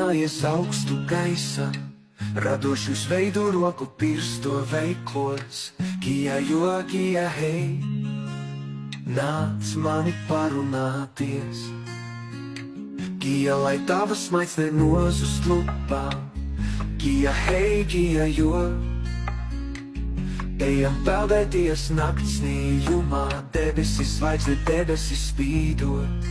Sludinājies augstu gaisa, radošus veidu roku pirsto veiklos. Kia jo, kia hei, nāc mani parunāties. Kia lai tavas maids nenozust lupā, kia hei, kia jo. Ejam peldēties nakts nījumā, debesis zvaigzne debesis spīdot.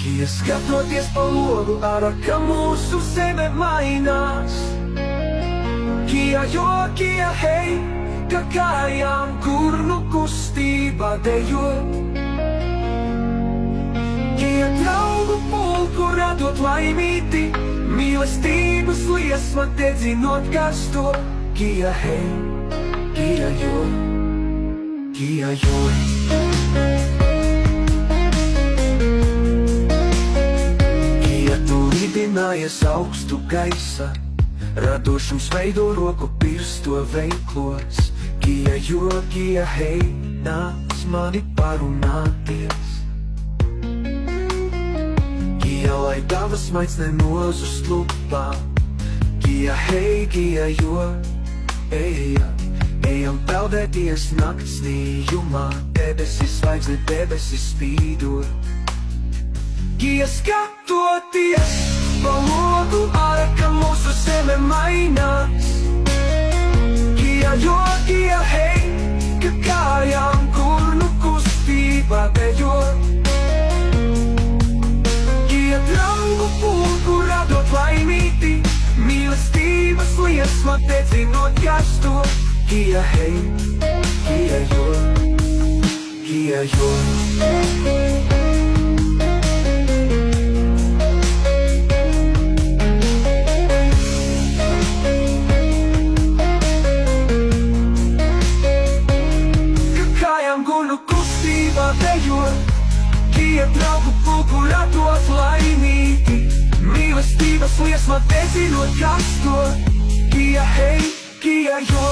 Kia skatoties pa logu ārā, ka mūsu zeme mainās. Kia jo, kia hei, ka kājām kurnu kustībā dejot. Kia draugu pulku radot laimīti, mīlestības liesma dedzinot karsto. Kia hei, kia jo, kia jo. Kia tu lidinājies augstu gaisa, radošums veido roku pirsto veiklos. Kia jo, kia hei, nāc mani parunāties. Kia lai tavas maids nenozust lupā, kia hei, kia jo. Ejam peldēties nakts nījumā, debesis zvaigzne debesis spīdot. Kia skatoties pa logu ārā, ka mūsu zeme mainās. Kia jo, kia hei, ka kājām kurnu kustībā dejot. Kia draugu pulku radot laimīti, mīlestības liesma dedzinot karsto. Kia hei, kia jo, kia jo. Ka kājām kurnu kustībā dejot. Kia draugu pulku radot laimīti, mīlestības liesma dedzinot karsto. Kia hei, kia jo.